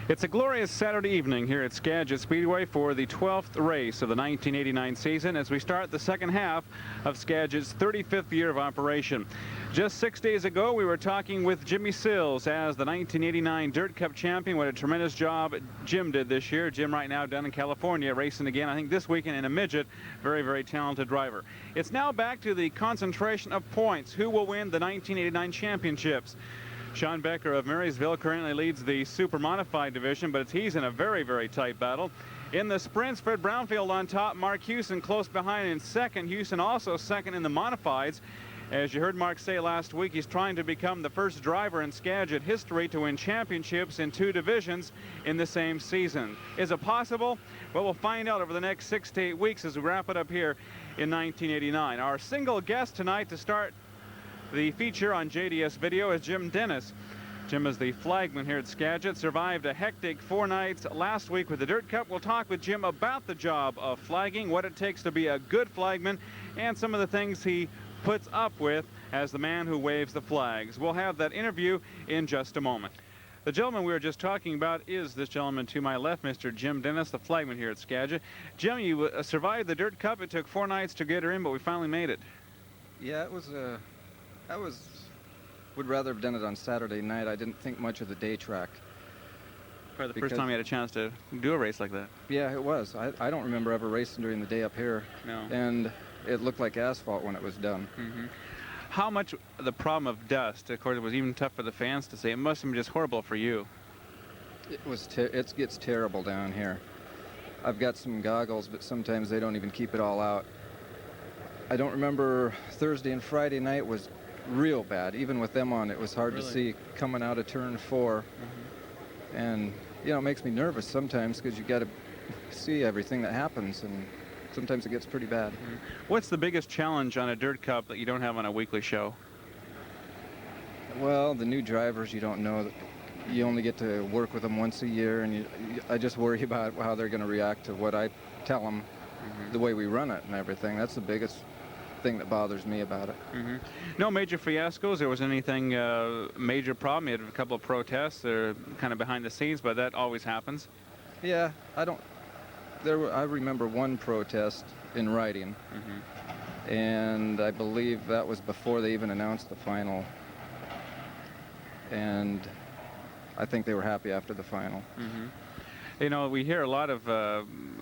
It's a glorious Saturday evening here at Skagit Speedway for the 12th race of the 1989 season as we start the second half of Skagit's 35th year of operation. Just 6 days ago, we were talking with Jimmy Sills as the 1989 Dirt Cup champion. What a tremendous job Jim did this year. Jim right now down in California racing again, I think this weekend in a midget. Very, very talented driver. It's now back to the concentration of points. Who will win the 1989 championships? Sean Becker of Marysville currently leads the super modified division, but he's in a very, very tight battle. In the sprints, Fred Brownfield on top, Mark Houston close behind in second. Houston also second in the modifieds. As you heard Mark say last week, he's trying to become the first driver in Skagit history to win championships in 2 divisions in the same season. Is it possible? Well, we'll find out over the next 6 to 8 weeks as we wrap it up here in 1989. Our single guest tonight to start the feature on JDS Video is Jim Dennis. Jim is the flagman here at Skagit, survived a hectic 4 nights last week with the Dirt Cup. We'll talk with Jim about the job of flagging, what it takes to be a good flagman, and some of the things he puts up with as the man who waves the flags. We'll have that interview in just a moment. The gentleman we were just talking about is this gentleman to my left, Mr. Jim Dennis, the flagman here at Skagit. Jim, you survived the Dirt Cup. It took 4 nights to get her in, but we finally made it. Yeah, it was would rather have done it on Saturday night. I didn't think much of the day track. Probably the first time you had a chance to do a race like that. Yeah, it was. I don't remember ever racing during the day up here. No. And it looked like asphalt when it was done. Mm-hmm. How much the problem of dust, of course, it was even tough for the fans to say. It must have been just horrible for you. It gets terrible down here. I've got some goggles, but sometimes they don't even keep it all out. I don't remember Thursday and Friday night was real bad. Even with them on, it was hard to see coming out of turn 4. Mm-hmm. And, you know, it makes me nervous sometimes because you got to see everything that happens, and sometimes it gets pretty bad. Mm-hmm. What's the biggest challenge on a Dirt Cup that you don't have on a weekly show? Well, the new drivers, you don't know. You only get to work with them once a year, and I just worry about how they're going to react to what I tell them, mm-hmm. the way we run it and everything. That's the biggest thing that bothers me about it. Mm-hmm. No major fiascos? There was anything major problem? You had a couple of protests. They're kind of behind the scenes, but that always happens. Yeah, I remember one protest in writing, mm-hmm. and I believe that was before they even announced the final. And I think they were happy after the final. Mm-hmm. You know, we hear a lot of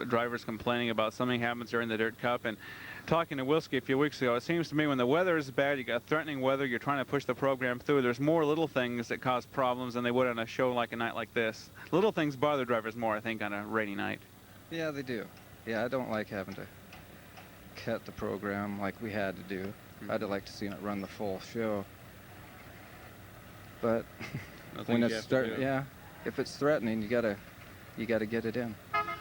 drivers complaining about something happens during the Dirt Cup, and talking to Wilski a few weeks ago, it seems to me when the weather is bad, you got threatening weather, you're trying to push the program through, there's more little things that cause problems than they would on a show like a night like this. Little things bother drivers more, I think, on a rainy night. Yeah, they do. Yeah, I don't like having to cut the program like we had to do. Mm-hmm. I'd like to see it run the full show. But when it's yeah, if it's threatening, you gotta get it in.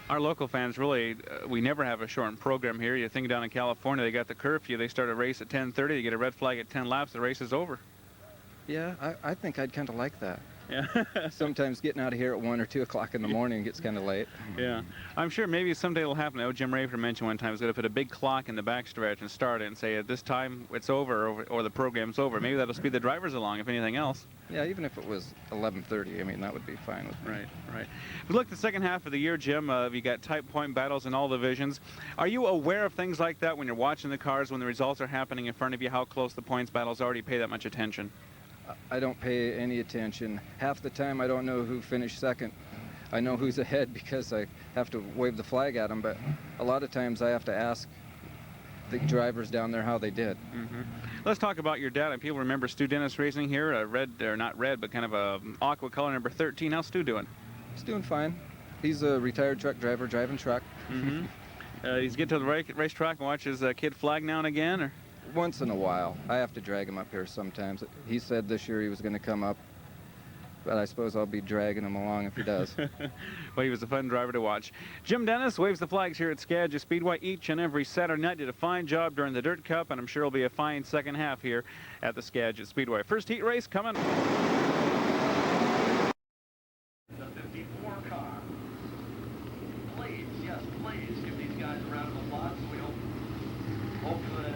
Our local fans really, we never have a shortened program here. You think down in California, they got the curfew. They start a race at 10:30. They get a red flag at 10 laps. The race is over. Yeah, I think I'd kind of like that. Yeah. Sometimes getting out of here at 1 or 2 o'clock in the morning gets kind of late. Yeah. I'm sure maybe someday it'll happen. Oh, Jim Rafer mentioned one time he's going to put a big clock in the backstretch and start it and say at this time it's over or the program's over. Maybe that'll speed the drivers along, if anything else. Yeah, even if it was 11:30, I mean, that would be fine with me. Right, right. We look at the second half of the year, Jim. You got tight point battles in all divisions. Are you aware of things like that when you're watching the cars, when the results are happening in front of you, how close the points battles are? Do you pay that much attention? I don't pay any attention. Half the time I don't know who finished second. I know who's ahead because I have to wave the flag at them, but a lot of times I have to ask the drivers down there how they did. Mm-hmm. Let's talk about your dad. And people remember Stu Dennis racing here, red, or not red, but kind of a aqua color number 13. How's Stu doing? He's doing fine. He's a retired truck driver driving truck. Mm-hmm. He's get to the racetrack and watch his kid flag now and again, or? Once in a while. I have to drag him up here sometimes. He said this year he was going to come up, but I suppose I'll be dragging him along if he does. Well, he was a fun driver to watch. Jim Dennis waves the flags here at Skagit Speedway each and every Saturday night. Did a fine job during the Dirt Cup, and I'm sure it'll be a fine second half here at the Skagit Speedway. First heat race coming. The 54 car. Please, yes, please give these guys a round of applause. We hope for the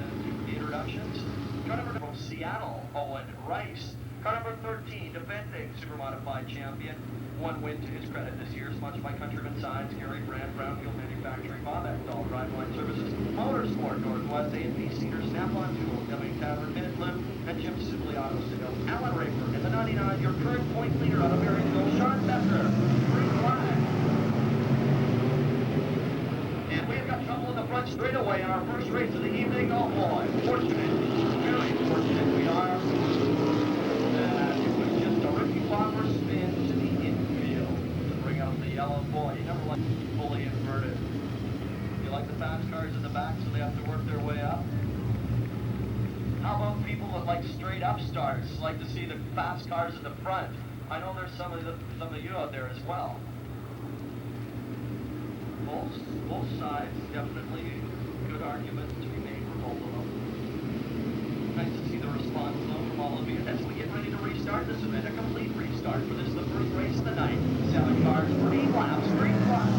introductions. Car number from Seattle, Owen Rice. Car number 13, defending super modified champion. One win to his credit this year, sponsored by Countryman Signs, Gary Brand, Brownfield Manufacturing, Bob Ekdahl, Driveline Services, Motorsport, Northwest A&P, Cedar, Snap-on Tools, W Tavern, Minute Loop, and Jim Sibley Auto Sales. Alan Raper in the 99, your current point leader out of Marysville, Sean Becker, green flag. And we've got trouble in the front straightaway in our first race of the evening. Oh boy, fortunate, very fortunate we are. It was just a Ricky Bobber spin to the infield to bring out the yellow boy. You never like fully inverted. You like the fast cars in the back, so they have to work their way up. How about people that like straight up starts, like to see the fast cars in the front? I know there's some of you out there as well. Both sides, definitely good arguments to be made for both of them. Nice to see the response though from all of you. As we get ready to restart this event, a complete restart for this, the first race of the night. 7 cars for 8 laps, green flag.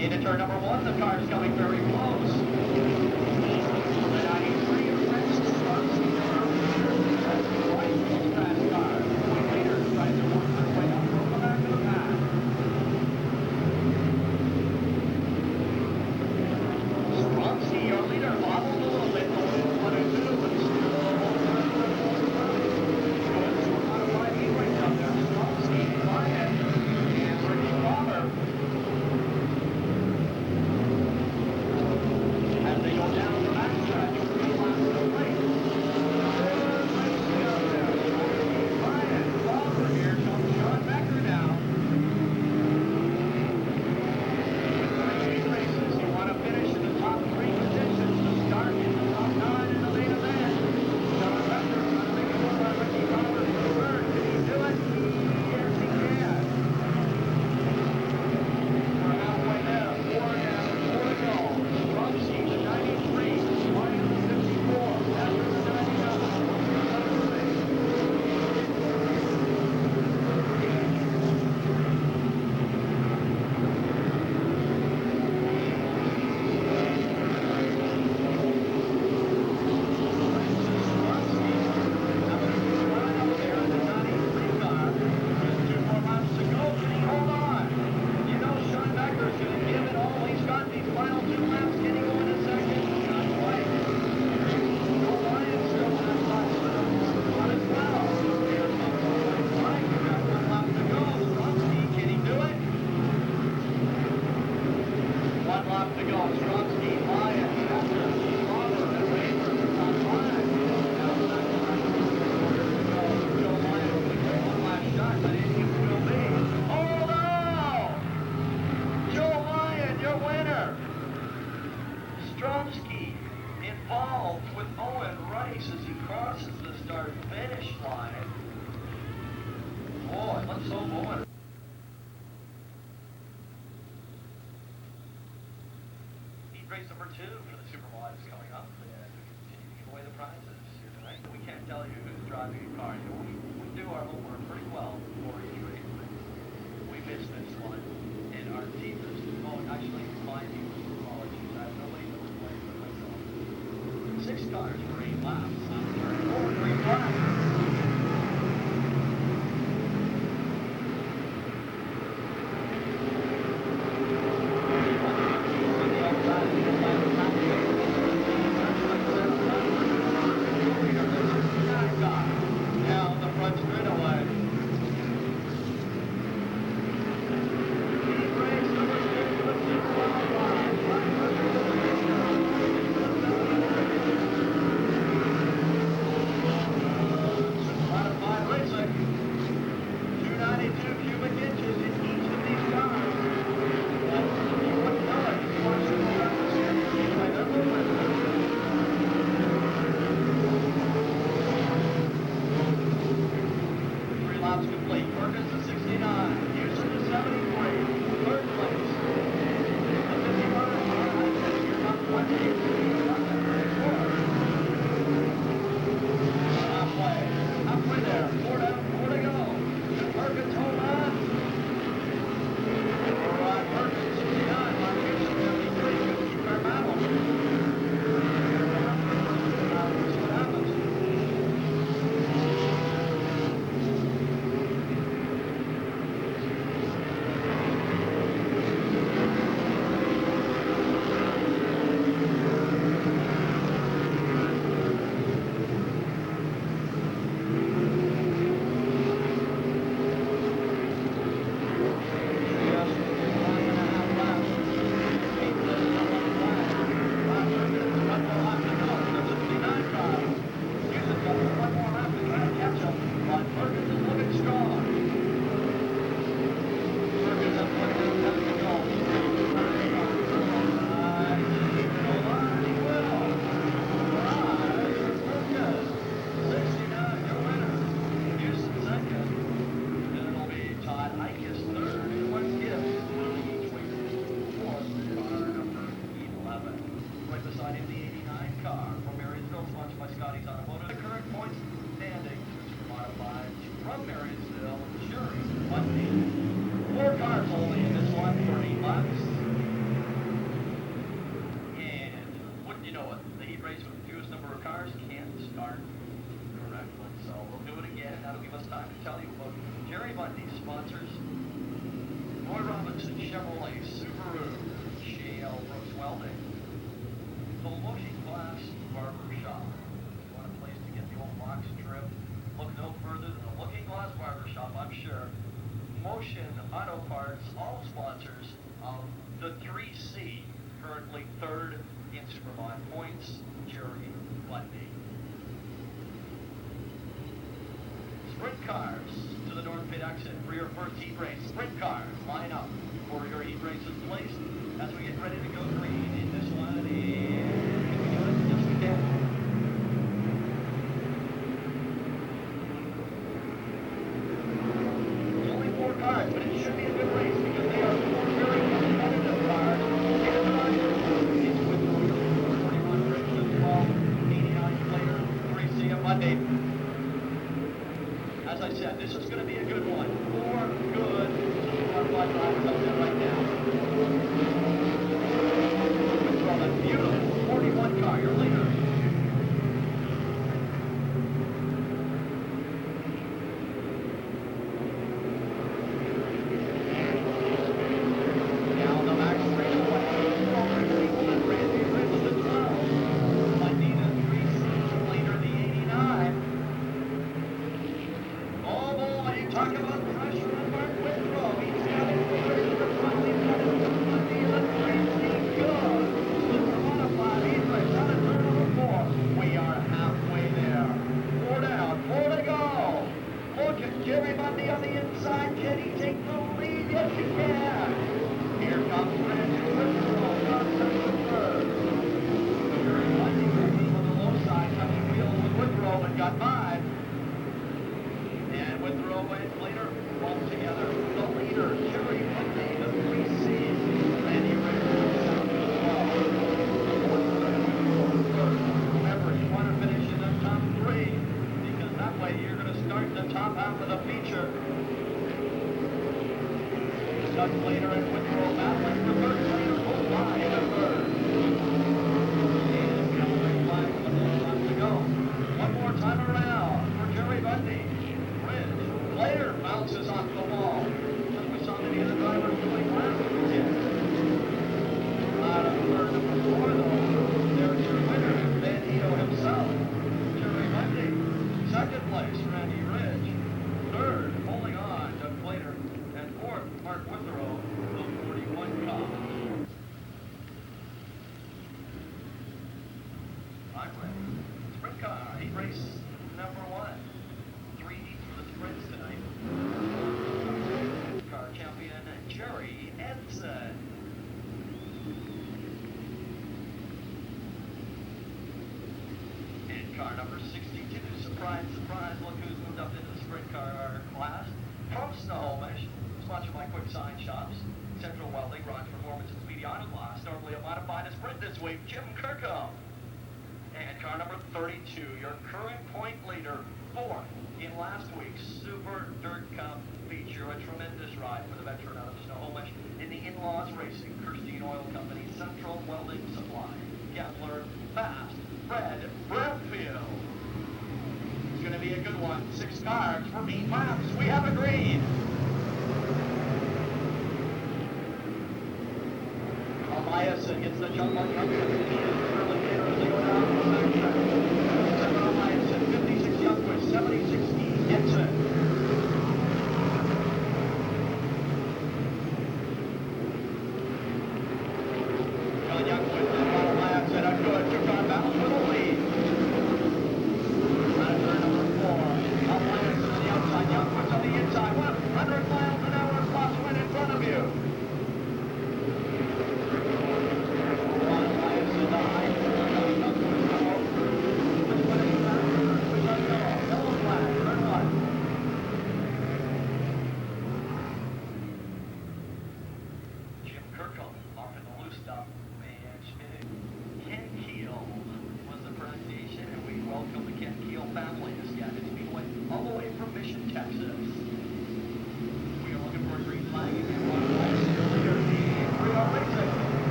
Into turn number 1, the car's coming very close. The 93 of Rex starts the fast car. Point leader tries to work their way up from the back of the pack. Stromsky, your leader, bobbled a little bit, going in 1 and 2, but still good. So modified E-race out there. Stromsky, Ryan, and Ricky Bobber. As they go down the backstretch, 3 laps to the race. Good racing out there. Ryan, Bobber here, comes Sean Becker now. Races, you want to finish in the top 3 positions to start in the top 9 in the main event. Sean Becker trying to make it work on Ricky Bobber for third. Can he do it? Yes, he can. We're halfway there. 4 down, 4 to go. Stromsky, the 93, Ryan, the 54, Becker, the 99. Stromsky involved with Owen Rice as he crosses the start-finish line. Boy, let's hope Owen. Heat race number 2 for the Super Bowl is coming up. And we continue to give away the prizes here tonight. We can't tell you who's driving a car. You know, we do our homework pretty well before each race. We missed this one. And our deepest, actually, my deepest apologies. I have nobody that was playing but myself. 6 cars for 8 laps. Turn 4, green flag. Down the front straightaway. race with the fewest number of cars can't start correctly. So we'll do it again. That'll give us time to tell you about Jerry Bundy's sponsors. Roy Robinson, Chevrolet, Subaru, Shale, Brooks Welding, the Looking Glass Barber Shop. If you want a place to get the old box trim, look no further than the Looking Glass Barber Shop, I'm sure. Motion Auto Parts, all sponsors of the 3C, currently third in Vermont points, Jerry Bundy. Sprint cars to the North Pit exit for your first heat race. Sprint cars line up for your heat races placed as we get ready to go green in this one. And can we do it? Yes, we can. There's only 4 cars, but it should be a good race because they are 4 very competitive cars. It's with the 41 Richmond 12, 89 later, 3C on Monday. As I said, this is going to be a good one. 4 good Supercar 5 drivers out there right now. From a beautiful 41 car, your leader. Down the back straightaway. Randy Ridge the 12. Medina 3C, leader the 89. Oh boy, you talk about pressure on Mark Withrow. He's got it clear to the front. He's got it to the front. He's looking crazy good. Super modified. He's right down at turn number 4. We are halfway there. 4 down, 4 to go. Look at Jerry Bundy on the inside. Can he take the lead? Yes, he can. Here comes Randy Withrow. Contest third. Jerry Bundy moving on the low side, having wheels with Withrow and got by. And Withrow and later all together. The leader, Jerry Bundy, the 3C. Randy Ridge, 7 to 12. Remember, you want to finish in the top 3 because that way you're going to start the top half of the feature. Doug Slater and Withrow battling for third. Slater goes by in the third. And Callaway flag with a little left to go. One more time around for Jerry Bundy. Slater bounces off the wall. As we saw many other drivers doing last weekend. Out of third number 4 though, there's your winner, Van Hito himself. Jerry Bundy. Second place, Randy Ridge. Third, holding on, Doug Slater. And fourth, Mark Withrow, the 41 car. I'm ready. Sprint car, heat race number 1. 3 heats for the sprints tonight. Car champion Jerry Edson. And car number 62. Surprise, surprise, look who's moved up into the sprint car class. From Snohomish, sponsored by Quick Sign Shops, Central Welding, Ron Performance, and Speedy Auto Glass. Normally a modified sprint this week, Jim Kirkham. And car number 32, your current point leader, 4th in last week's Super Dirt Cup feature. A tremendous ride for the veteran out of Snohomish in the In-Laws Racing, Kirstein Oil Company, Central Welding Supply, Kepler, Fast, Fred Bradfield. It's going to be a good one. 6 cars for 8 laps. We have agreed. Eliason gets the jump on Youngwood. He is early later as they go down the backtrack. 7 Eliason, 56 Youngwood, 76 Gibson. John Youngwood, then Eliason, a good 2-car battle for the lead. Out of turn number 4. Eliason on the outside, Youngwood's on the inside. 100 miles an hour plus win in front of you. The high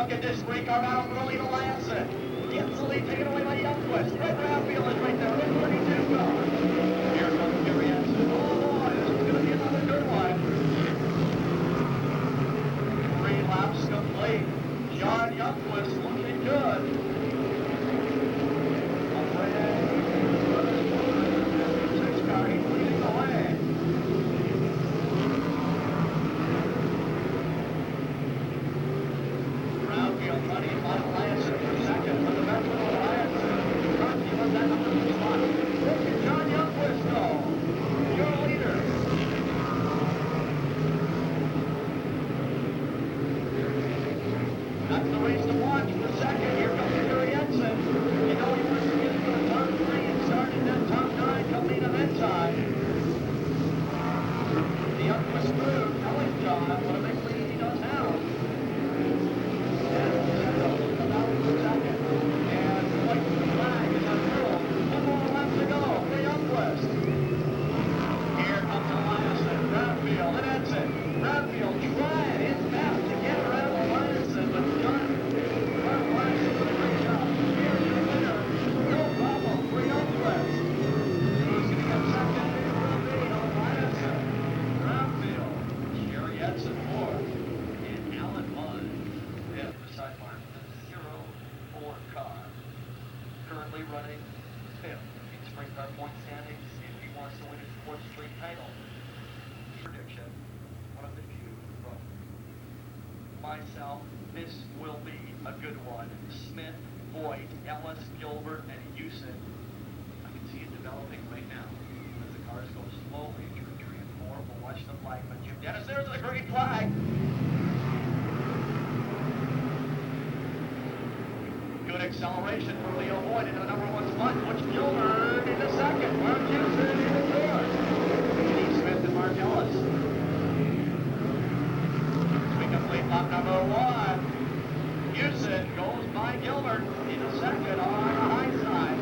look at this three-car battle for the lead of Lansing. Gets the lead taken away by Youngquist. Red Bradfield is right there with 32 cars. Here comes Gary Henson. Oh boy, this is going to be another good one. 3 laps complete. John Youngquist looking good. Six-car, he's leading the way. Brownfield trying to get by Lansing for second, but the best one was Lansing. He was that number 2 spot. Look at John Youngquist go. Your leader. That's the race to watch for second. Here comes Gary Henson. You know he wants to get into the top 3 and start in that top 9 coming in event-time. The Youngquist move telling John what a big lead he does now. Bradfield trying his best to get around Allianson, but John Allianson with a great job. Here's your winner. No problem for Youngquist. Who's going to get second? It will be Allianson. Bradfield, Jerry Edson 4th, and Alan Munn at the sideline with a 0-4 car. Currently running 5th in sprint car point standings if he wants to win his 4th straight title. Prediction. One of the few from myself. This will be a good one. Smith, Boyd, Ellis, Gilbert, and Houston. I can see it developing right now as the cars go slowly through 3 and 4. We'll watch the flag. But Jim Dennis, there's the green flag. Good acceleration for Leo Boyd into the number 1 spot. Butch Gilbert into second. Mark Houston into third. Steve Smith and Mark Ellis. Complete lap number 1. Houston goes by Gilbert into second on the high side.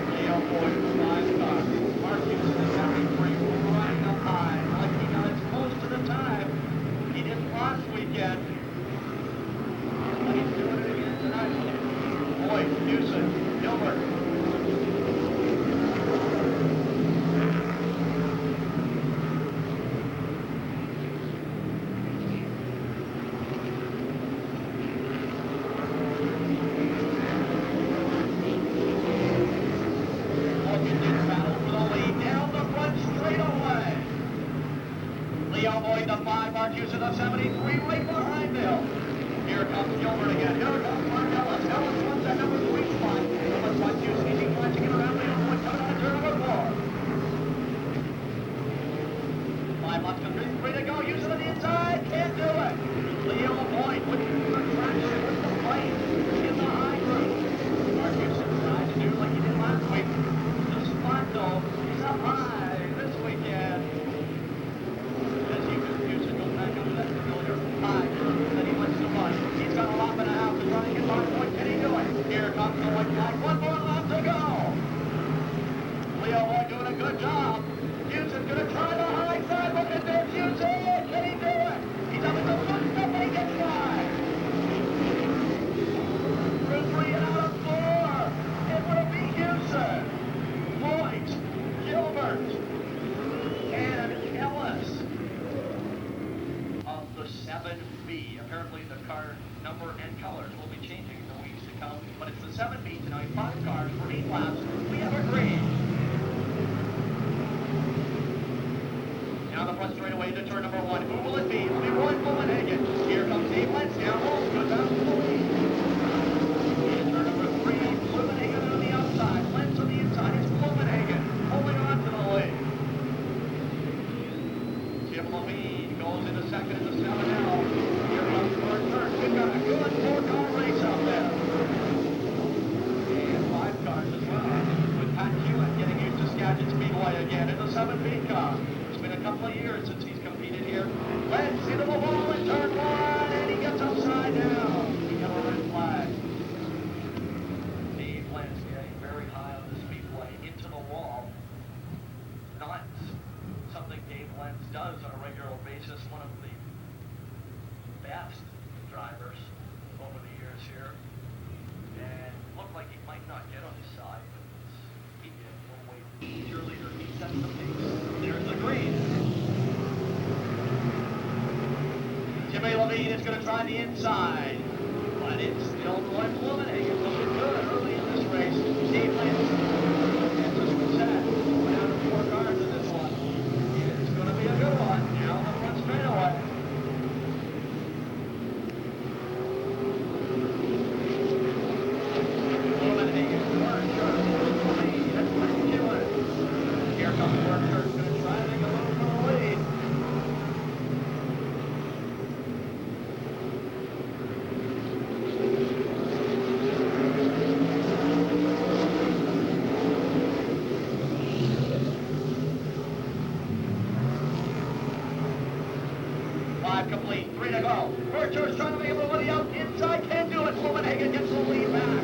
Leo Boyd with 5 cars. Mark Houston is 73, right up high. Like he got as close to the time he didn't last weekend. But he's doing it again tonight. Boyd, Houston, Gilbert. Leo Boyd the 5, Mark Houston the 73, right behind Bill. Here comes Gilbert again. Here comes Mark Ellis. Ellis wants that number 3 spot. Number 1, Houston, he's watching it around. Leo Boyd coming out of turn number 4. 5 laps complete, 3 to go. Houston on the inside, can't do it. Leo Boyd with the traction, with the plane in the high group. Mark Houston trying to do like he did last week. The spot though, he's up high this weekend. Houston goes back into that familiar high group that he likes so much. He's got a lap and a half to try and get by. What can he do it? Here comes the white flag. 1 more lap to go. Leo Boyd doing a good job. Houston's going to try the high side. Look at this. Houston, can he do it? He's up at the front step and he gets by. Through 3 out of 4. It will be Houston, Boyd, Gilbert, and Ellis. The 7B. Apparently the car number and colors will be changing in the weeks to come, but it's the 7B tonight. 5 cars for 8 laps. We have a green. Now the front straightaway to turn number 1. Who will it be? It'll be Roy Blumenhagen. Here comes Dave Lentz. Down home. Goes out to the lead. In turn number 3, Blumenhagen on the outside. Lentz on the inside. It's Blumenhagen holding on to the lead. Tim Levine goes into second in the 7L. Here comes third turn. We've got a good 4-car race out there. And 5 cars as well. With Pat Hewitt getting used to Skagit Speedway again in the 7B car. It's been a couple of years since he's competed here. Let's into the wall in turn 1, and he gets upside down. He got a red flag. Dave Lentz getting very high on the speedway into the wall. Not something Dave Lentz does on a regular basis. One of the best Jimmy Levine is going to try the inside. But it's still Roy Blumenhagen looking good early in this race. He wins. And just was that. Down to 4 cars in this one. It's going to be a good one. Down the front straightaway. Blumenhagen, Berkshire, lead. That's what he's doing. Here comes Berkshire. He's going to try to make a move for the lead. Complete. 3 to go. Berkshire's trying to make a move on the out inside. Can't do it. Blumenhagen gets the lead back.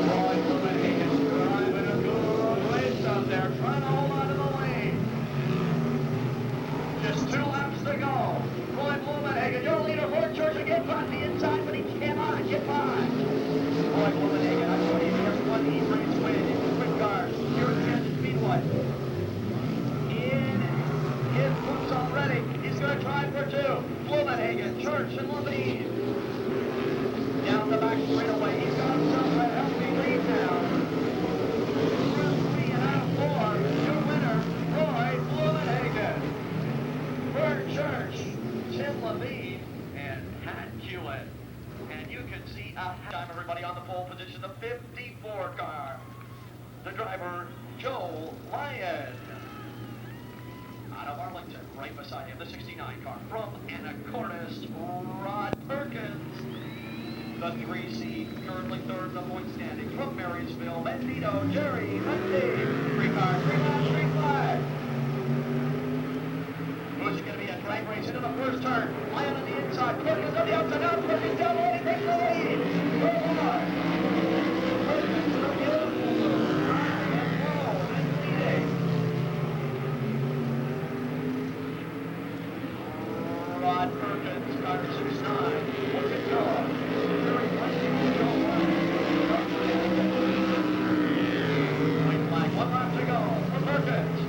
Roy Blumenhagen driving a good race up there. Trying to hold on to the lead. Just 2 laps to go. Roy Blumenhagen, your leader. Berkshire's again trying the inside, but he cannot get by. Roy Blumenhagen, I'm going to hear one E-race win in the sprint cars here at Skagit Speedway. In his boots already. He's going to try for 2. Blumenhagen, Church, and Levine. Down the back straightaway. He's got himself a healthy lead now. Through 3 out of 4. Your winner, Roy Blumenhagen. Bert Church, Tim Levine, and Pat Hewitt. And you can see a time, everybody, on the pole position, the 54 car. The driver, Joe Lyon. Out of Arlington, right beside him, the 69 car from Anacortes, Rod Perkins. The 3C, currently third in the point standing from Marysville, Bendito, Jerry Mundy. 3 cars, 3 laps, 3 flags. Who's going to be a drag race into the first turn? Lyon on the inside, Perkins on the outside, now Perkins down the lane, he takes the lead. Go on. Perkins, a beautiful move. And low, and leading. Rod Perkins, car 6-9. Look at Joe. Very punching Joe. White flag, 1 lap to go for Perkins.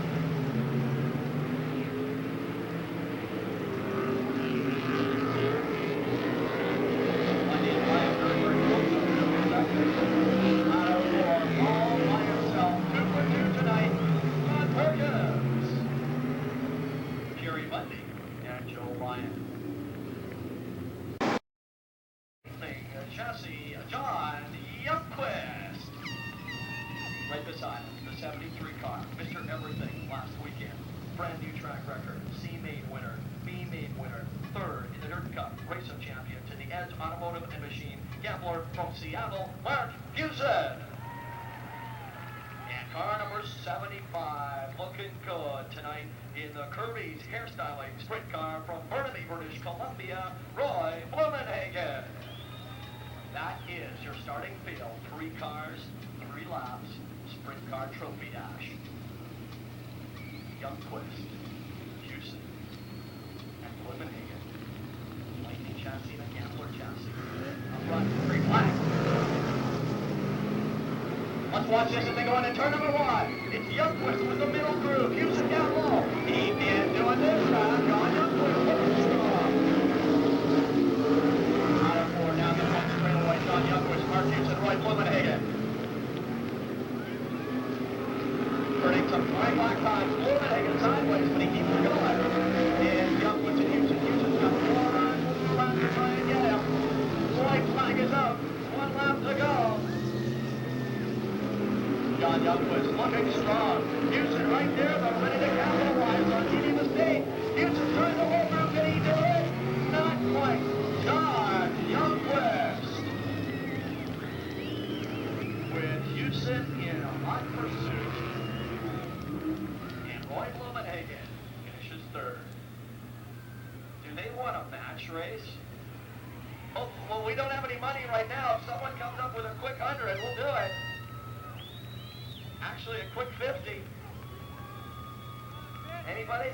Out of 4, all by himself. 2 for 2 tonight. Rod Perkins. Jerry Mundy. Joe Lyon. Chassis, John Youngquist. Right beside him, the 73 car, Mr. Everything last weekend. Brand new track record, C-Main winner, B-Main winner, 3rd in the Dirt Cup, Race of Champions in the Edge Automotive and Machine, gambler from Seattle, Mark Fusen. And car number 75, looking good tonight in the Kirby's Hairstyling Sprint Car from Burnaby, British Columbia, Roy Blumenhagen. That is your starting field. 3 cars, 3 laps, Sprint Car Trophy Dash. Youngquist, Houston, and Blumenhagen. Lightning chassis and a Gambler chassis. Up front, 3 flags. Let's watch this as they go into turn number 1. It's Youngquist with the middle groove. Houston down low. He is doing this round. John Youngquist looking strong. Out of 4 down the front straightaway. John Youngquist, Mark Houston, Roy Blumenhagen. Burning some bright black times. Blumenhagen sideways, but he keeps it going. And Youngquist and Houston. Houston's got 4 laps to try and get him. White flag is up. 1 lap to go. John Youngquist looking strong. Houston right there, but ready to capitalize on any mistake. Houston trying to hold through. Can he do it? Not quite. John Youngquist. With Houston in hot pursuit. And Roy Blumenhagen finishes 3rd. Do they want a match race? Oh, well, we don't have any money right now. If someone comes up with a quick 100, we'll do it. Actually, a quick 50. Anybody?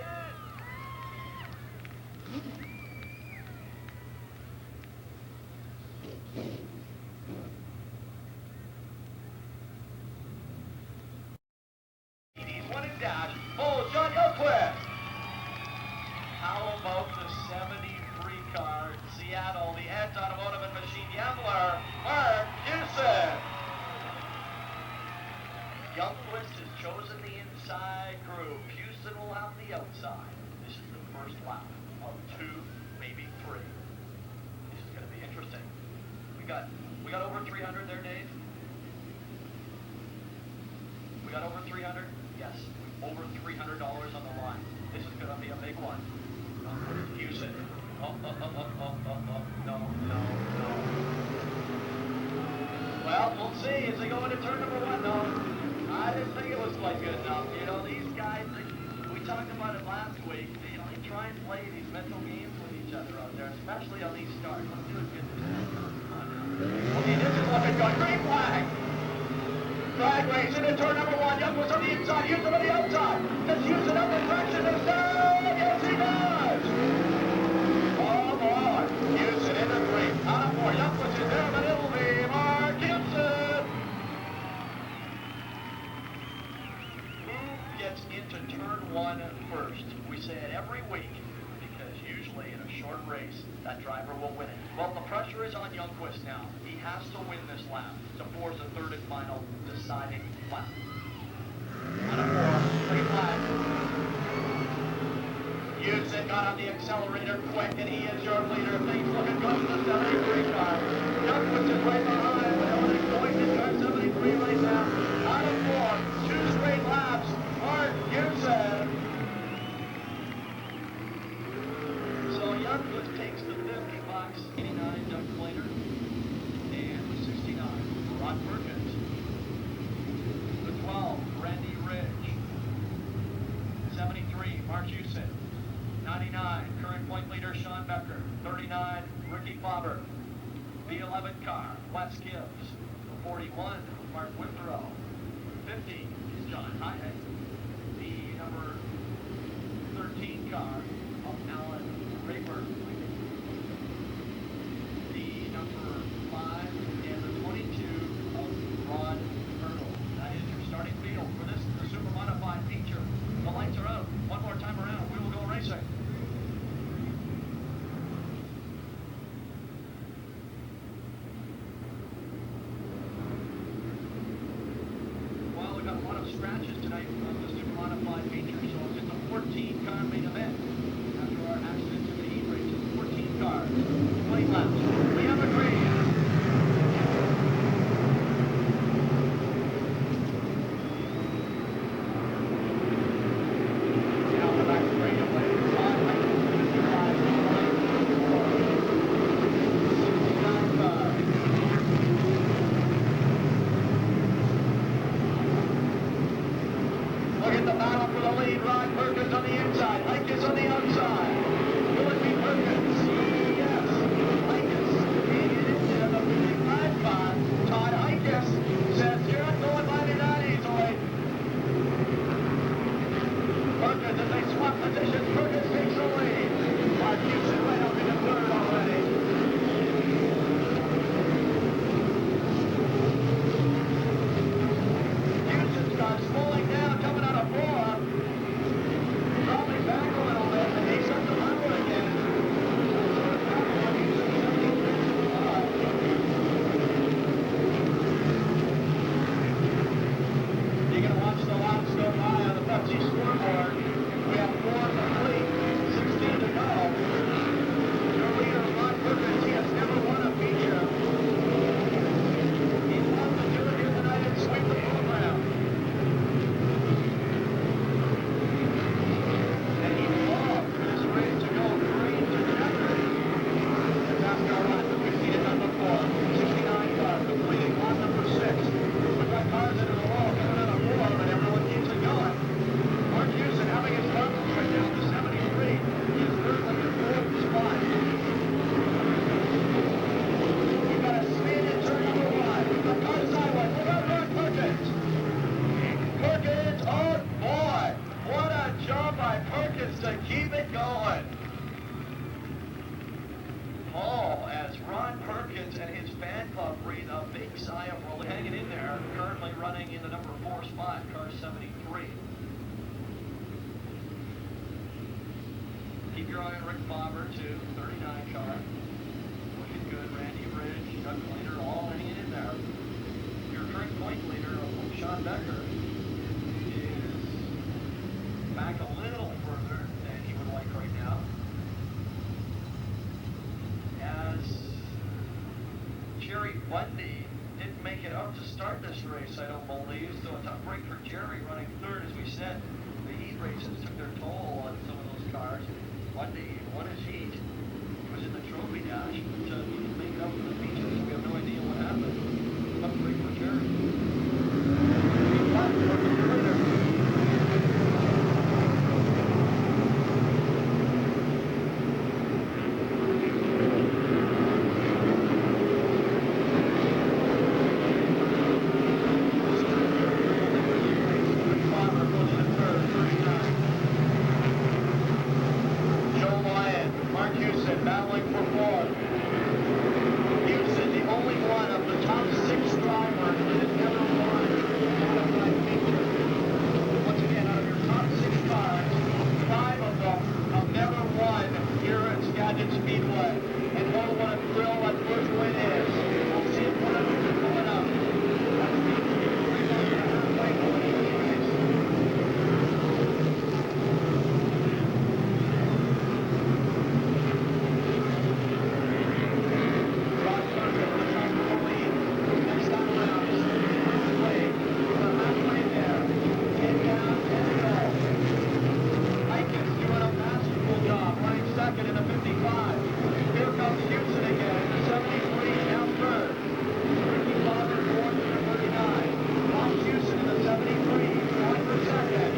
He's winning dash. Oh, John Youngquist. How about the 73 car Youngquist has chosen the inside groove. Houston will have the outside. This is the first lap of 2, maybe 3. This is going to be interesting. We got over 300 there, Dave? We got over 300? Yes, over $300 on the line. This is going to be a big one. Houston. No. Well, we'll see as they go into turn number 1. No, I didn't think it was quite good enough. You know, these guys, we talked about it last week. You know, they try and play these mental games with each other out there, especially on these starts. Let's do it good this time. Come on now. Okay, this is looking good. Green flag. Drag race into turn number 1. Young was on the inside. Houston on the outside. Does Houston up in traction to start? Yes, he does. Come on. Houston in the green. Out of 4. Young was in there, but it'll be Mark Houston. Who gets into turn 1 first? We say it every week because usually in a short race, that driver will win it. Well, the pressure is on Youngquist now. He has to win this lap to force a third and final deciding lap. Out of 4, green flag. Houston got on the accelerator quick, and he is your leader. Things looking good for the 73 car. Youngquist is right behind, but only going to turn 73 right now. Out of 4, 2 straight laps. Mark Houston. So Youngquist takes the 50 box, 89 Doug Claytor, and the 69 Ron Perkins. The 12 Randy Ridge, 73 Mark Houston, 99 current point leader Sean Becker, 39 Ricky Faber, the 11 car Wes Gibbs, the 41 Mark Withrow, 50 is John Hyde, the number 13 car of Alan Rayburn, the number 5 and the 22 of Ron Hurdle. That is your starting field for this, the super modified feature. The lights are out. One more time around, we will go racing. Well, we got a lot of scratches tonight on the super modified feature, so it's just a 14-car main event. After our accident in the heat race, it's 14 cars, 20 laps. We have a green. Now the back straight away. 555, 69 cars. Look at the battle for the lead. Ron Perkins on the inside. Ike is on the outside. Will it be Perkins? Yes. Ike is hanging in there. The 55 car. Todd Ike says, you're not going by me that easily. Perkins, as they swap positions, Perkins takes the lead. Mark Houston right up in the third already. Houston starts slowing down, coming out of 4. Dropping back a little bit, and he's up the power again. You can watch the laps go by on the Pepsi scoreboard. We have 4 complete, 16 to go. Your leader, Ron Perkins, he has never won a feature. He wants to do it here tonight and sweep the program. And he loves this race to go green to checkered. And that's our lap. We see it number 4, 69 cars, completing lap number 6. We've got cars into the wall coming out of 4, but everyone keeps it going. Mark Houston having his troubles right now. The 73 is currently in 4th spot. We've got a spin in turn number 1. We've got cars sideways. We've got Ron Perkins. Perkins, oh boy, what a job by Perkins to keep it going. Oh, as Ron Perkins and his fan club breathe a big sigh of relief. Hanging in there, currently running in the number 4 spot, car 73. Keep your eye on Rick Faber, too, 39 car. Looking good. Randy Ridge, Doug Claytor, all hanging in there. Your current point leader, Sean Becker, back a little further than he would like right now. As Jerry Bundy didn't make it up to start this race, I don't believe. So a tough break for Jerry running third. As we said, the heat races took their toll on some of those cars. Bundy won his heat. He was in the trophy dash, but he didn't make it up for the features. We have no idea what happened. Tough break for Jerry. He's back for the leader. Battling for fourth. Houston, the only one of the top 6 drivers that has ever won a modified feature. Once again, out of your top 6 cars, 5 of them have never won here at Skagit Speedway. And what a thrill that first win is. We'll see if one of them can pull it up. That's the 3.5 point each race. Second in the 55. Here comes Houston again in the 73, now third. Ricky Bobber fourth in the 39. Mark Houston in the 73, going for second.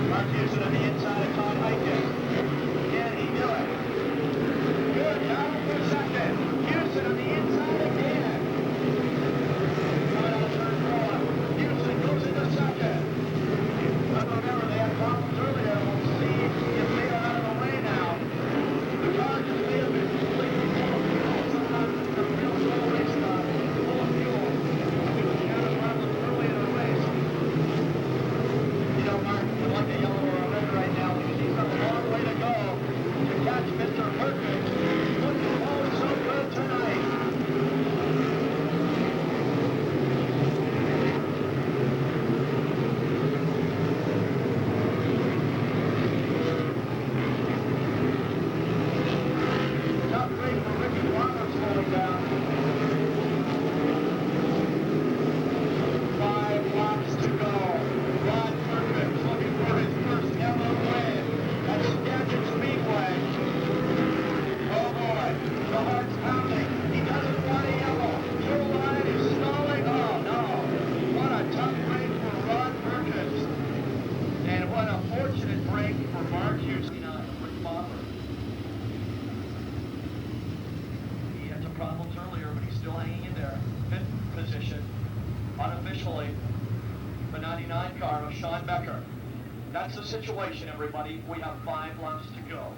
Mark Houston on the inside of Todd Hyken. Can he do it? Good, down for second. Houston on the inside again. Coming out of turn 4. Houston goes into second. Remember, they had problems earlier. We'll see if they are out of the way now. The car just may have been completely full of fuel. Sometimes the real slow race car is full of fuel. It was kind of problems early in the race. You know, Mark would like a yellow or a red right now because he's got a long way to go to catch Mr. Perfect. Looking oh so good tonight. Problems earlier, but he's still hanging in there. 5th position, unofficially, the 99 car of Sean Becker. That's the situation, everybody. We have 5 laps to go.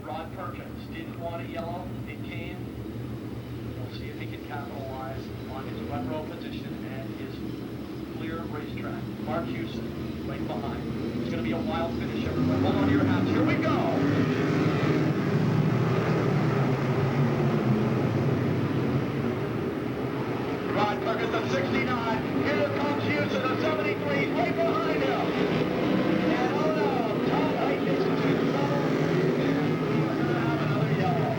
Rod Perkins didn't want a yellow. It came. We'll see if he can capitalize on his front row position and his clear racetrack. Mark Houston, right behind. It's going to be a wild finish, everybody. Hold on to your hats. Here we go. Rod Perkins at 69. Here comes Houston at 73, right behind him. And oh no, Todd Hyken is in trouble. And we're going to have another yellow.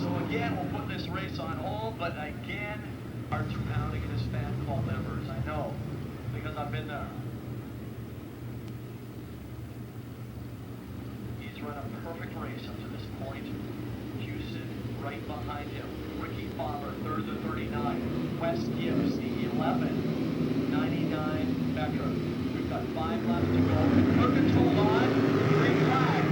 So again, we'll put this race on hold, but again, hearts are pounding in his fan called Evers. I know, because I've been there. He's run a perfect race up to this point. Right behind him. Ricky Bobber, third to 39. Wes Gibbs, the 11. 99, Becker. We've got 5 laps to go. Perkins, hold on. Green flag.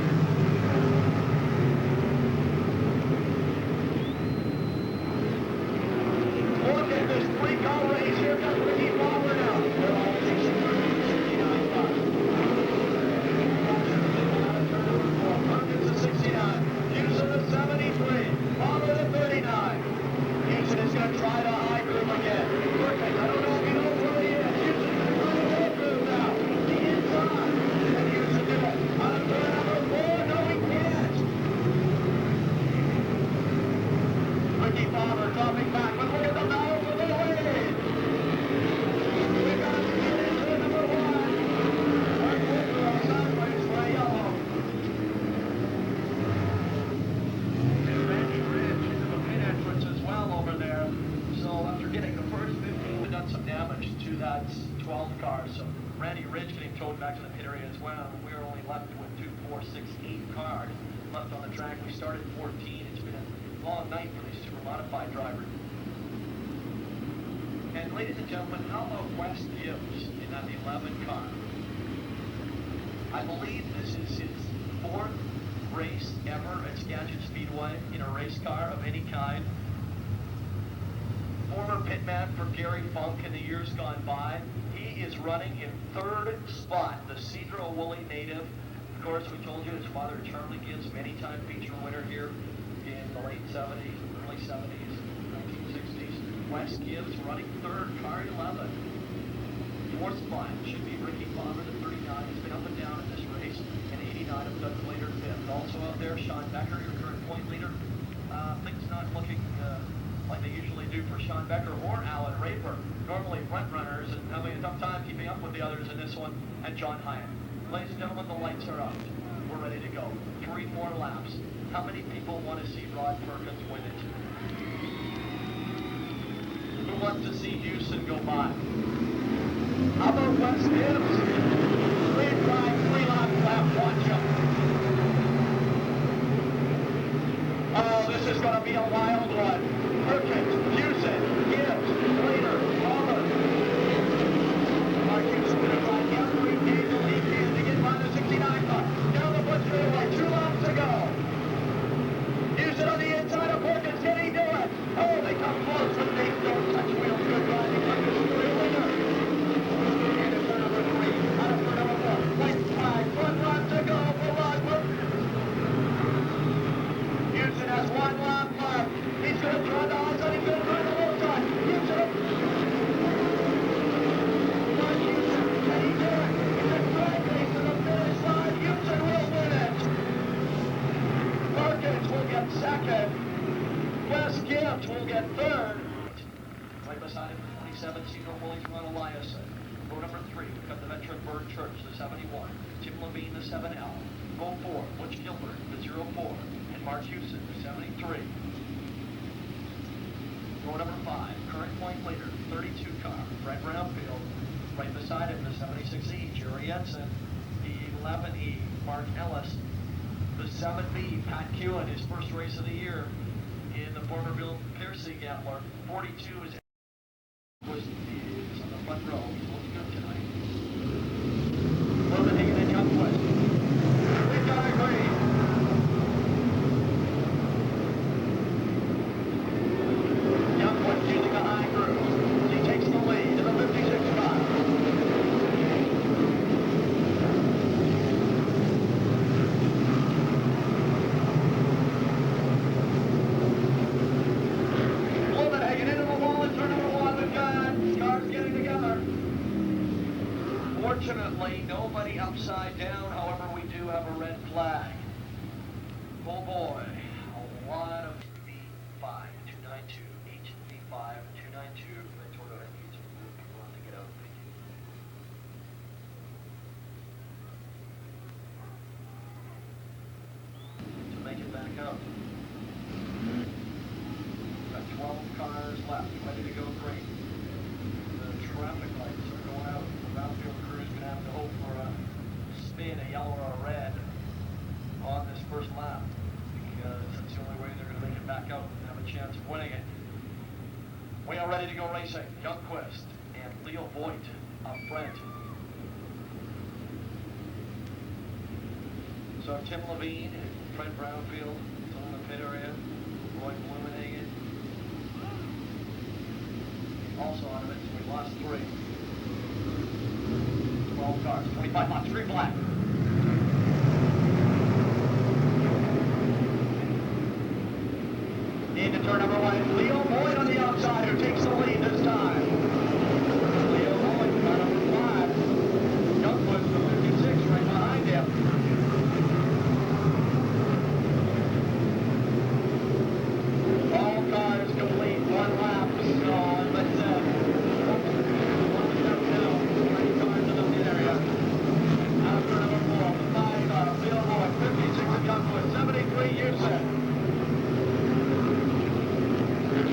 Look at this 3-car race. Here comes Ricky Bobber now. They're all 69 cars. Perkins at 69. Houston at 73. Bobber at 39. Houston is going to try to high groove again. Perkins, I don't know if he knows where he is. Houston's going to try to low groove now. The inside. And Houston did ditch getting towed back to the pit area as well. We were only left with 2, 4, 6, 8 cars left on the track. We started 14. It's been a long night for these super modified drivers. And ladies and gentlemen, how about Wes Gibbs in that 11 car? I believe this is his 4th race ever at Skagit Speedway in a race car of any kind. Former pitman for Gary Funk in the years gone by. He is running in 3rd spot, the Cedro Woolley native. Of course, we told you his father, Charlie Gibbs, many-time feature winner here in the late 70s, early 70s, 1960s. Wes Gibbs running 3rd, car 11. 4th spot should be Ricky Palmer, the 39. He's been up and down in this race. And 89 of Doug Slater, 5th. Also out there, Sean Becker, your current point leader. Things not looking like they usually do for Sean Becker or Alan Raper. Normally front runners and having a tough time keeping up with the others in this one. And John Hyatt. Ladies and gentlemen, the lights are out. We're ready to go. 3 more laps. How many people want to see Rod Perkins win it? Who wants to see Houston go by? How about Wes Gibbs? 3 drive, 3 lap, watch him. Oh, this is going to be a wild one. Perkins, Houston, Gibbs, Slater, Palmer. Mark Houston going to try every angle he can to get by the 69 car. Down the foot straightaway, 2 laps to go. Houston on the inside of Perkins, can he do it? Oh, they come close, but they don't touch wheels. Good driving, Perkins, clear winner. And it's number 3, out of number 4. White flag, 1 lap to go for Rod Perkins. Houston has 1 lap left. He's going to draw the odds on, he's going to try the whole time. Houston. Mark Houston, can he do it? It's a drag race to the finish line. Houston will win it. Perkins will get 2nd. Wes Gibbs will get 3rd. Right beside him, the 27, Cedro Woolley, Ron Eliason. Row number 3, we've got the veteran Bird Church, the 71. Tim Levine, the 7L. Row 4, Butch Gilbert, the 04. And Mark Houston, the 73. Row number 5, current point leader, 32 car, Fred Brownfield. Right beside him, the 76E, Jerry Ensign. The 11E, Mark Ellis. The 7B, Pat Kewen, his first race of the year in the former Bill Piercy Gambler. 42 is on the front row. He's looking good tonight. Limiting and Young West. We've got a green. Young West using a high groove. He takes the lead in the 56 spot. Fortunately, nobody upside down. However, we do have a red flag. Oh boy, a lot of V5, 292, HV5, 292. People want to get out. To make it back up. Got 12 cars left, ready to go green. The traffic lights are going out. The Brownfield crew is going to have to hope for a spin, a yellow or a red on this first lap, because that's the only way they're going to make it back out and have a chance of winning it. We are ready to go racing. Youngquist and Leo Voigt up front. So Tim Levine and Fred Brownfield still in the pit area. Roy Blumenhagen also out of it, so we lost 3. 12 cars, 25 laps, 3 black. Into turn number 1, Leo Voigt on the outside, who takes the lead this time. Leo Voigt, car number 5. Youngquist, the 56, right behind him. All cars complete 1 lap, so let's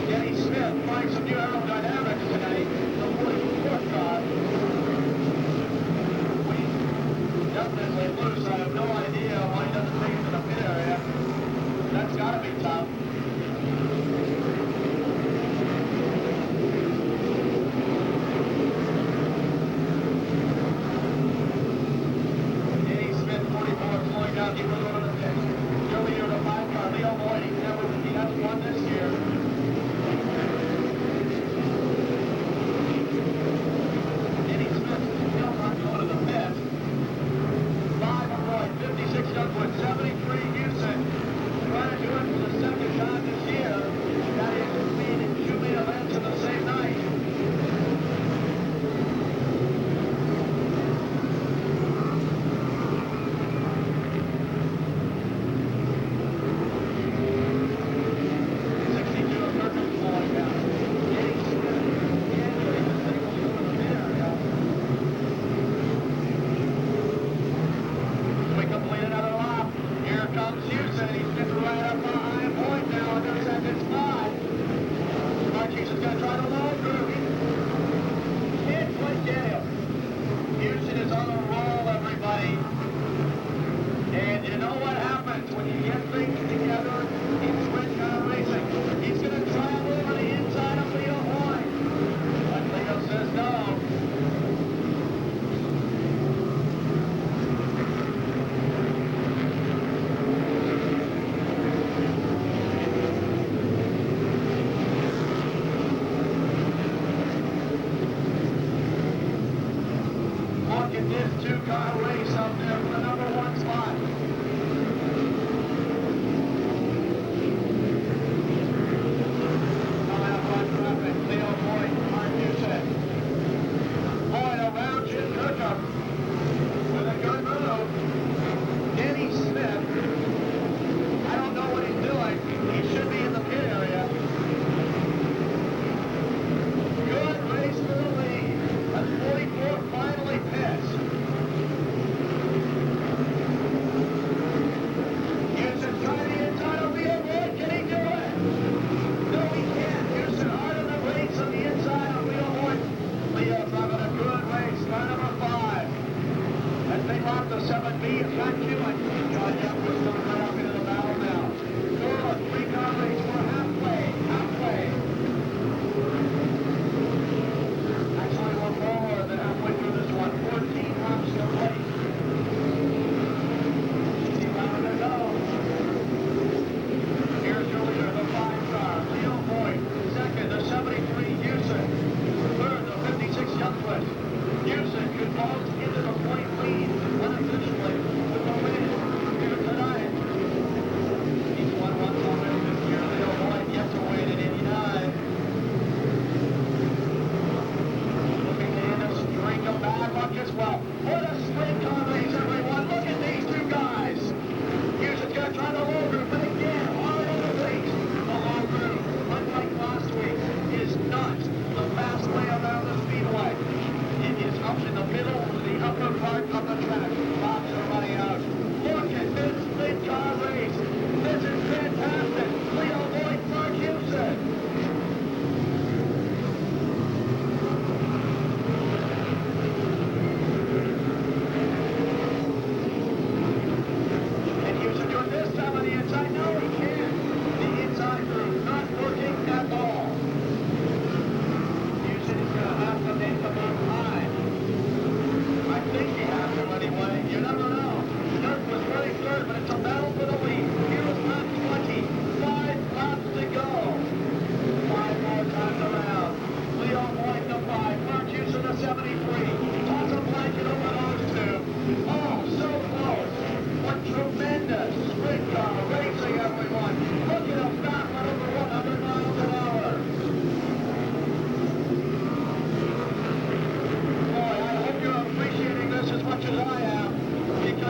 Denny Smith finds some new aerodynamics today. The 44th car. gotta be tough. Eddie Smith, 44, slowing down. He was over the pit. Joey, you're the 5-car. Leo Boyd, he hasn't won this year. Eddie Smith still not going to the pit. 5 Boyd, 56 Youngwood, 73 Houston. Trying to do it for the second time this year. That is speed in 2 main events in the same night.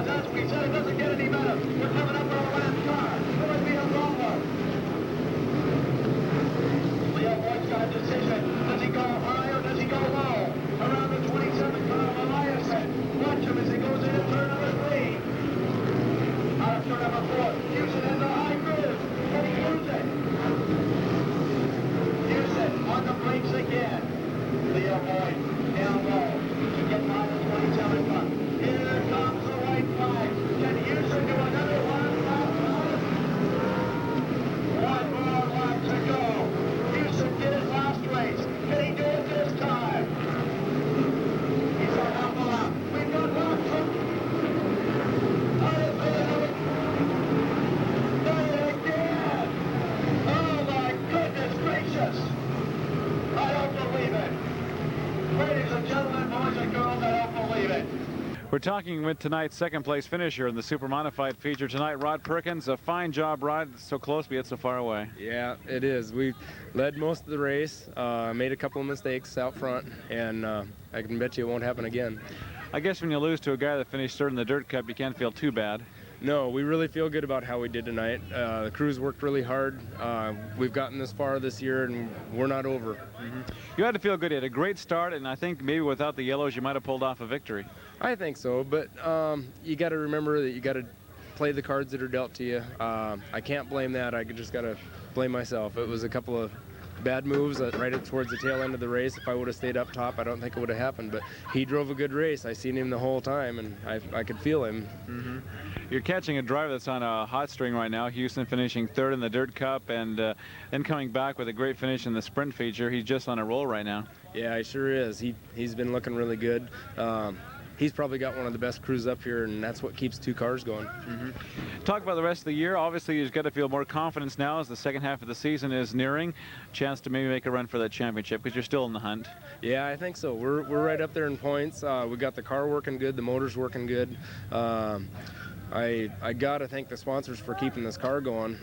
As we said, it doesn't get any better. We're coming We're talking with tonight's second place finisher in the super modified feature tonight, Rod Perkins. A fine job, Rod. It's so close, but yet so far away. Yeah, it is. We led most of the race, made a couple of mistakes out front, and I can bet you it won't happen again. I guess when you lose to a guy that finished third in the Dirt Cup, you can't feel too bad. No, we really feel good about how we did tonight. The crew's worked really hard. We've gotten this far this year, and we're not over. You had to feel good. You had a great start, and I think maybe without the yellows, you might have pulled off a victory. I think so, but you got to remember that you got to play the cards that are dealt to you. I can't blame that. I just got to blame myself. It was a couple of bad moves right towards the tail end of the race. If I would have stayed up top, I don't think it would have happened. But he drove a good race. I seen him the whole time, and I could feel him. You're catching a driver that's on a hot string right now. Houston finishing third in the Dirt Cup, and then coming back with a great finish in the sprint feature. He's just on a roll right now. Yeah, he sure is. He's been looking really good. He's probably got one of the best crews up here, and that's what keeps two cars going. Talk about the rest of the year. Obviously, you've got to feel more confidence now as the second half of the season is nearing. Chance to maybe make a run for that championship because you're still in the hunt. Yeah, I think so. We're right up there in points. We got the car working good, the motor's working good. I got to thank the sponsors for keeping this car going.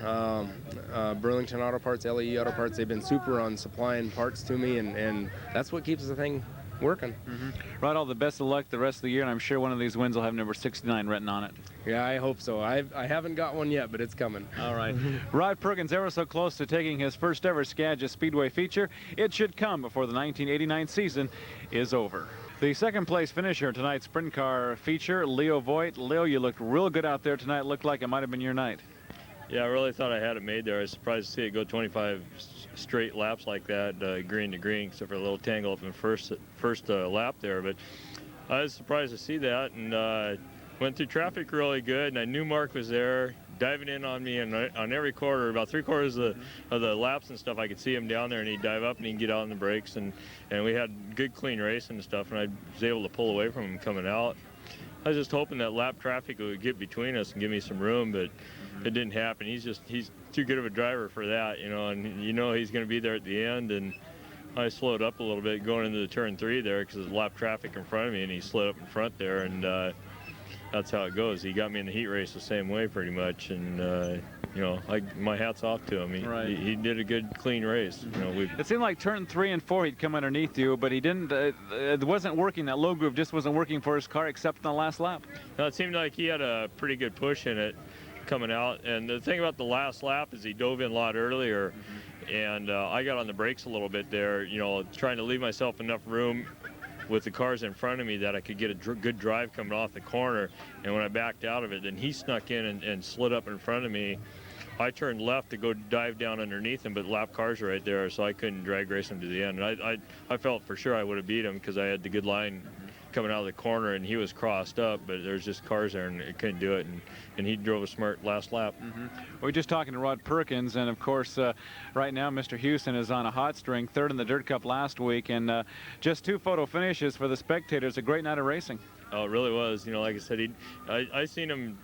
Burlington Auto Parts, LE Auto Parts, they've been super on supplying parts to me, and that's what keeps the thing working. Rod, all the best of luck the rest of the year, and I'm sure one of these wins will have number 69 written on it. Yeah, I hope so. I haven't got one yet, but it's coming. All right. Rod Perkins ever so close to taking his first ever Skagit Speedway feature. It should come before the 1989 season is over. The second place finisher in tonight's sprint car feature, Leo Voigt. Leo, you looked real good out there tonight. Looked like it might have been your night. Yeah, I really thought I had it made there. I was surprised to see it go 25 straight laps like that, green to green, except for a little tangle up in the first lap there. But I was surprised to see that, and went through traffic really good. And I knew Mark was there, diving in on me, and on every quarter, about 3/4 of the laps and stuff, I could see him down there, and he'd dive up and he'd get out on the brakes, and we had good clean racing and stuff, and I was able to pull away from him coming out. I was just hoping that lap traffic would get between us and give me some room, but it didn't happen. He's too good of a driver for that, you know, and you know he's going to be there at the end. And I slowed up a little bit going into the turn 3 there because there's lap traffic in front of me, and he slid up in front there, and that's how it goes. He got me in the heat race the same way pretty much, and you know, my hat's off to him. He did a good, clean race. You know, it seemed like turn 3 and 4 he'd come underneath you, but he didn't. It wasn't working. That low groove just wasn't working for his car, except in the last lap. No, it seemed like he had a pretty good push in it coming out. And the thing about the last lap is he dove in a lot earlier, and I got on the brakes a little bit there. You know, trying to leave myself enough room with the cars in front of me that I could get a good drive coming off the corner. And when I backed out of it, then he snuck in and slid up in front of me. I turned left to go dive down underneath him, but lap cars are right there, so I couldn't drag race him to the end. And I felt for sure I would have beat him because I had the good line coming out of the corner, and he was crossed up, but there's just cars there, and it couldn't do it. And he drove a smart last lap. We're just talking to Rod Perkins, and of course, right now, Mr. Houston is on a hot string, third in the Dirt Cup last week, and just 2 photo finishes for the spectators. A great night of racing. Oh, it really was. You know, like I said, I seen him.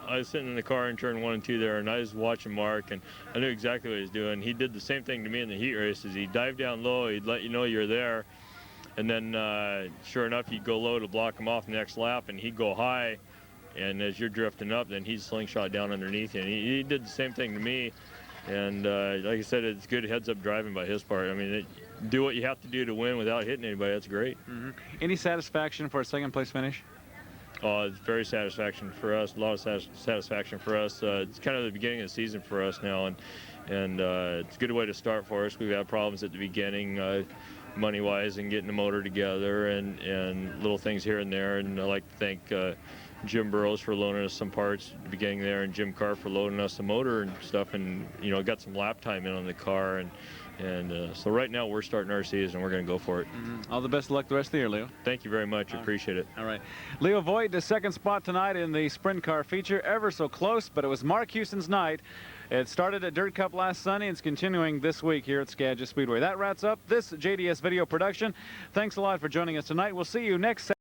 I was sitting in the car in turn 1 and 2 there, and I was watching Mark, and I knew exactly what he was doing. He did the same thing to me in the heat races. He'd dive down low, he'd let you know you're there, and then sure enough, he'd go low to block him off the next lap, and he'd go high, and as you're drifting up, then he'd slingshot down underneath you. And he did the same thing to me, and like I said, it's good heads-up driving by his part. I mean, do what you have to do to win without hitting anybody. That's great. Any satisfaction for a second-place finish? Oh, it's very satisfaction for us. A lot of satisfaction for us. It's kind of the beginning of the season for us now, and it's a good way to start for us. We've had problems at the beginning, money-wise, and getting the motor together, and little things here and there. And I'd like to thank Jim Burrows for loaning us some parts at the beginning there, and Jim Carr for loaning us the motor and stuff, and you know, got some lap time in on the car, and so right now we're starting our season. We're going to go for it. All the best of luck the rest of the year, Leo. Thank you very much. Appreciate it. All right. Leo Voigt, the second spot tonight in the sprint car feature. Ever so close, but it was Mark Houston's night. It started at Dirt Cup last Sunday, and it's continuing this week here at Skagit Speedway. That wraps up this JDS video production. Thanks a lot for joining us tonight. We'll see you next Saturday.